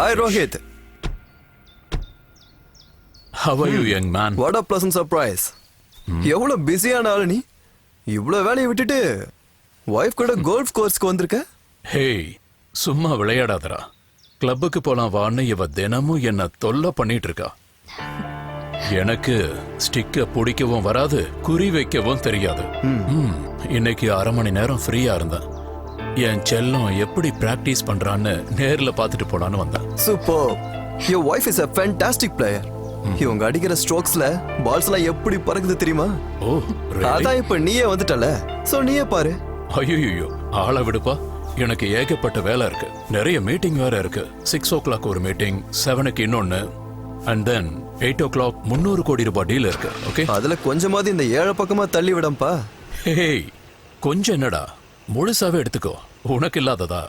Hi, Rohit. How are you, young man? What a pleasant surprise. எவ்வளவு பிஸியான ஆளு நீ? இவ்வளவு வேலையை விட்டுட்டு வைஃப் கூட கோல்ஃப் கோர்ஸ்க்கு வந்திருக்க? ஹேய், சும்மா விளையாடாதடா. கிளப்புக்கு போலாம் வான்னு இவ தினமும் என்ன தொல்லை பண்ணிட்டு இருக்கா. எனக்கு ஸ்டிக்க பிடிக்கவும் வராது, குறி வைக்கவும் தெரியாது. இன்னைக்கு 1/2 மணி நேரம் ஃப்ரீயா இருந்தேன். என் செல்லம் எப்படி பிராக்டிஸ் பண்றான்னு நேர்ல பாத்துட்டு போலான்னு வந்தேன். Super. Your wife is a fantastic player. இவங்க அடிக்கிற ஸ்ட்ரோக்ஸ்ல பால்ஸ்லாம் எப்படி பறக்குது தெரியுமா? ஓ, அதான் இப்ப நீயே வந்துட்டல, சோ நீயே பாரு. ஐயோ, ஆள விடுப்பா. எனக்கு ஏகப்பட்ட வேலை இருக்கு. நிறைய மீட்டிங் வேற இருக்கு. 6 o'clock ஒரு மீட்டிங், 7க்கு இன்னொன்னு, அண்ட் தென் 8 o'clock 300 கோடி ரூபாய் டீல் இருக்கு. ஓகே, அதுல கொஞ்சமாவது இந்த 7 பக்கமா தள்ளி விடம்பா. ஹேய், கொஞ்சம் என்னடா, முழுசாவே எடுத்துக்கோ. உனக்கு இல்லாததா?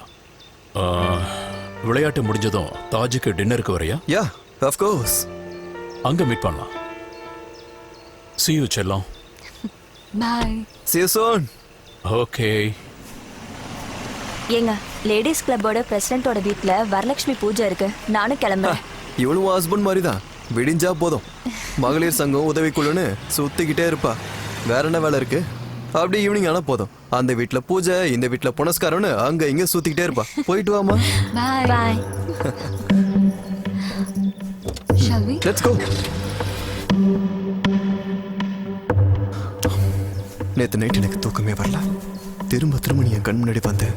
விளையாட்டு முடிஞ்சதும் தாஜுக்கு டின்னருக்கு வரையா? யா, ஆஃப் கோர்ஸ். அங்க மீட் பண்ணலாம். See you செல்லம். Bye. See you soon. Okay. ஏங்க, லேடிஸ் கிளப்போட பிரசிடென்ட்டோட வீட்ல வரலட்சுமி பூஜை இருக்கு. நானும் கிளம்புறேன். இவளும் ஹஸ்பண்ட் மாதிரி தான். விடிஞ்சா போதும் மகளிர் சங்கம் உதவிக்குழுன்னு சுத்திக்கிட்டே இருப்பா. வேற என்ன வேலை இருக்கு? அப்படி ஈவினிங் ஆனா போதும் அந்த வீட்ல பூஜை, இந்த வீட்ல புனஸ்காரம்னு அங்க இங்க சுத்திக்கிட்டே இருப்பா. போயிட்டு வாமா. Bye. Bye. Shall we? Let's go. நேத்து நைட் எனக்கு தூக்கமே வரல. திரும்ப நீ என் கண் முன்னாடி வந்து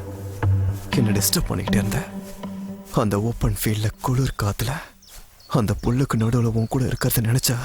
என்ன டிஸ்டர்ப் பண்ணிக்கிட்டே இருந்த. அந்த ஓப்பன் ஃபீல்ட்ல குளிர் காத்துல அந்த புல்லுக்கு நடுவில் உன் கூட இருக்கிறத நினைச்சா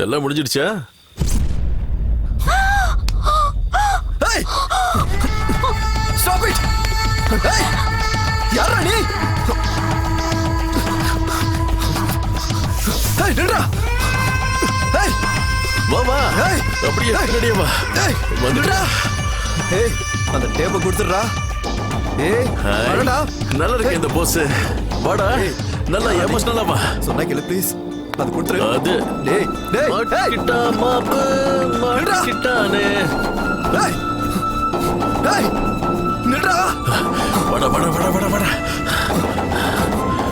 எல்லாம் முடிஞ்சிடுச்சா? Hey! Stop it! Hey! யாரா நீ? Hey, நில்றா! Hey! வாமா. Hey! அப்படியே ரெடியா வா. Hey! வந்துடா. Hey, அந்த டேப்பை கொடுத்துடுறா. ஏய் ஹாய். வாடா. நல்லா இருக்கு இந்த போஸ். வாடா. நல்லா எமோஷனலா வா. சொன்னா கேளு ப்ளீஸ். அது கொடுத்துரு. அது. டேய் டேய் மாட்டிக்கிட்டா மாப்பு, மாட்டிக்கிட்டானே. டேய் டேய் நில்றா. வாடா வாடா வாடா வாடா வாடா.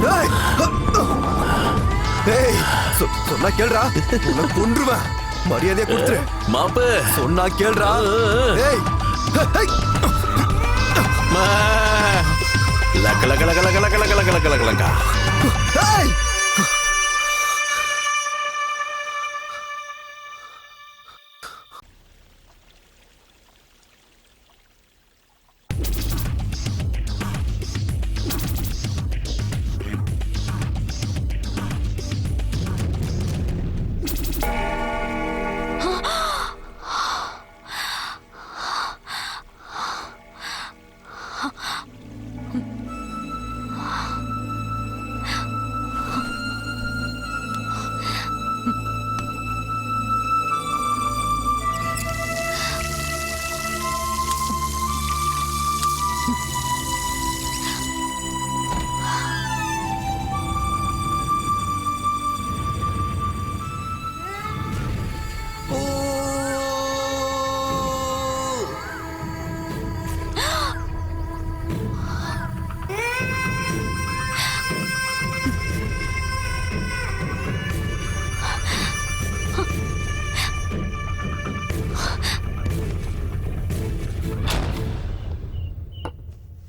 டேய் டேய் சொன்னா கேளுடா. உன்னை கொன்றுவேன். மரியாதையா கொடுத்துரு. மாப்பு. சொன்னா கேளுடா. டேய் டேய். மா. லக்க லக்க லக்க லக்க லக்க லக்க லக்க லக்க லக்க லக்க. டேய்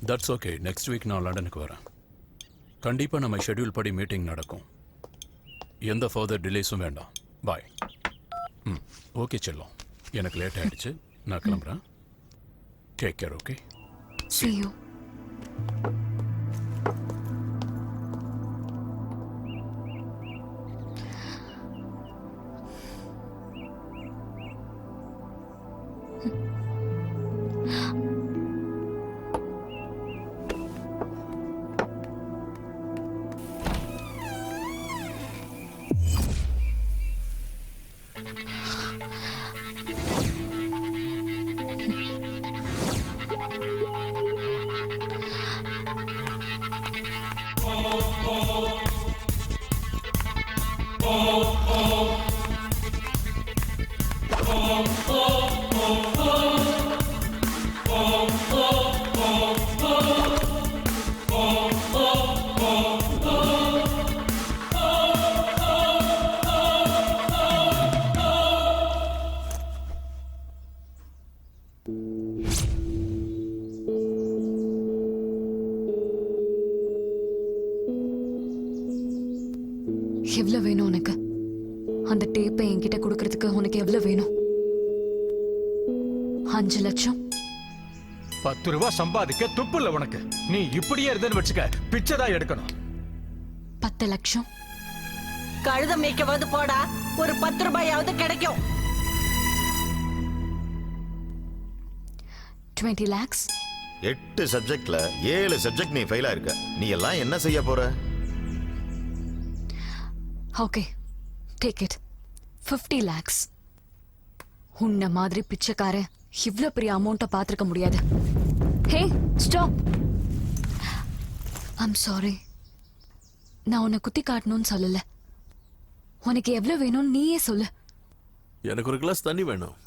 தட்ஸ் ஓகே. நெக்ஸ்ட் வீக் நான் லண்டனுக்கு வரேன். கண்டிப்பாக நம்ம ஷெட்யூல் படி மீட்டிங் நடக்கும். எந்த ஃபர்தர் டிலேஸும் வேண்டாம். பாய். ம் ஓகே செல்லம். எனக்கு லேட் ஆயிடுச்சு. நான் கிளம்புறேன். Take care. Okay. See you. எவ்வளவு வேணும் உனக்கு? அந்த டேப்பை என்கிட்ட கொடுக்கறதுக்கு உனக்கு எவ்வளவு வேணும்? 5 லட்சம். 10 ரூபாய் சம்பாதிக்க துப்பு இல்ல உனக்கு. நீ இப்படியே இருந்தேன்னு வச்சுக்க, பிச்சைதான் எடுக்கணும். 10 லட்சம். கழுத மேய்க்கவது போடா, ஒரு 10 ரூபாயாவது கிடைக்கும். 20 lakhs. 8 சப்ஜெக்ட்ல 7 சப்ஜெக்ட் நீ ஃபெயில் ஆயிருக்க. நீ எல்லாம் என்ன செய்ய போற? Okay, take it. 50 lakhs. உன்ன மாதிரி பிச்சைக்காரன் இவ்ளோ பெரிய அமௌண்ட்டை பார்த்திருக்க முடியாது. Hey stop. I'm sorry. நான் உன்னை குத்தி காட்டணும்னு சொல்லல. உனக்கு எவ்வளவு வேணும்னு நீயே சொல்லு. எனக்கு ஒரு கிளாஸ் தண்ணி வேணும்.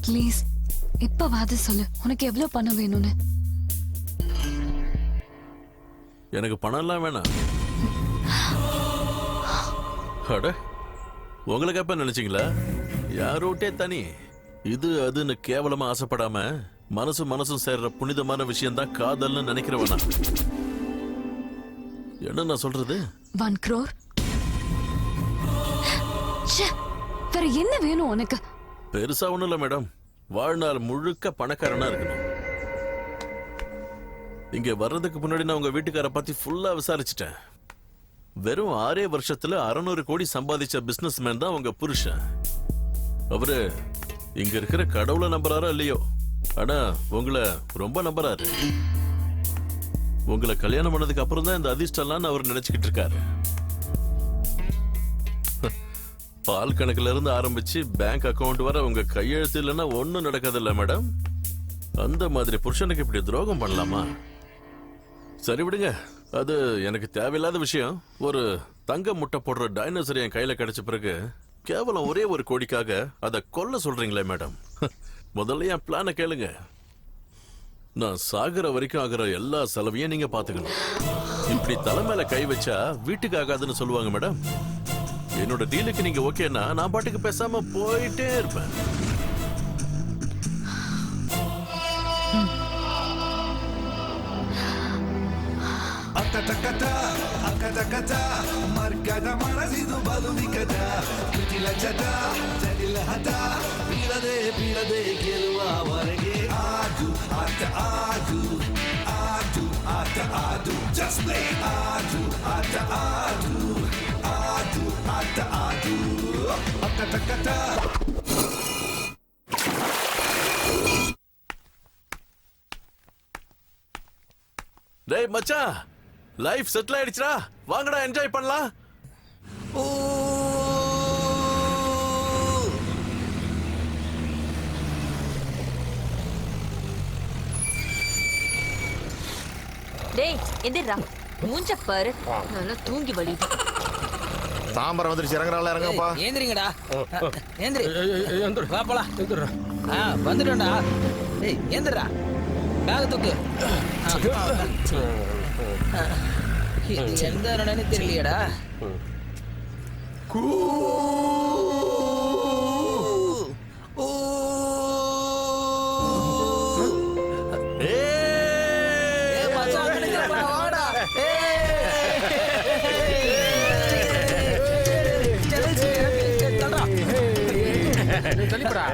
ப்ளீஸ் இப்பவாது சொல்லு, உனக்கு எவ்வளவு பணம் வேணும்னு. எனக்கு பணம் எல்லாம் வேணாம். அட, உங்களுக்கு எப்ப நினைச்சீங்களா? யாரோட்டே தனி. இது அதுன்னு கேவலமா ஆசைப்படாம மனசும் சேர்ற புனிதமான விஷயம் தான் காதல்னு நினைக்கிறவனா? என்ன நான் சொல்றது? 1 crore. வேற என்ன வேணும் உனக்கு? பெருசா ஒண்ணும் இல்ல மேடம். வாழ்நாள் முழுக்க பணக்காரனா இருக்கணும். இங்க வர்றதுக்கு முன்னாடி நான் உங்க வீட்டுக்கார பத்தி ஃபுல்லா விசாரிச்சுட்டேன். வெறும் 6 வருஷத்துல 600 கோடி சம்பாதிச்ச பிசினஸ் மேன் தான் உங்க புருஷன். அவரு இங்க இருக்கிற கடவுளை நம்புறாரோ இல்லையோ, ஆனா உங்களை ரொம்ப நம்புறாரு. உங்களை கல்யாணம் பண்ணதுக்கு அப்புறம் தான் இந்த அதிர்ஷ்டம்லாம் அவர் நினைச்சுக்கிட்டு இருக்காரு. பால் கணக்குல இருந்து ஆரம்பிச்சு பேங்க் அக்கவுண்ட் வர உங்க கையெழுத்து இல்லைன்னா ஒன்னும் நடக்காதில்ல மேடம். அந்த மாதிரி புருஷனுக்கு இப்படி துரோகம் பண்ணலாமா? சரி விடுங்க, அது எனக்கு தேவையில்லாத விஷயம். ஒரு தங்க முட்டை போடுற டைனோசர் என் கையில கிடைச்ச பிறகு கேவலம் ஒரே ஒரு கோடிக்காக அதை கொல்ல சொல்றீங்களே மேடம். முதல்ல என் பிளானை கேளுங்க. நான் சாகுற வரைக்கும் ஆகிற எல்லா செலவையும் நீங்க பாத்துக்கணும். இப்படி தலை மேல கை வச்சா வீட்டுக்கு ஆகாதுன்னு சொல்லுவாங்க மேடம். என்னோட டீலுக்கு நீங்க ஓகேன்னா நான் பாட்டுக்கு பேசாம போயிட்டே இருப்பேன். டேய் மச்சான், லைஃப் செட்டில் ஆயிடுச்சுடா. வாங்கடா என்ஜாய் பண்ணலாம். டேய் எந்திரா, மூஞ்ச பாரு, நல்லா தூங்கி வலிது. தாம்பரம் வந்துருச்சு, இறங்குறாள் இறங்கப்பா. ஏந்திரிங்கடா, ஏந்திரி வா போலாம். வந்துட்டோம்டா. ஏய் ஏந்திரா, பேக தூக்கு. எந்த நடனே தெரியலையடா. தள்ளிப்படா.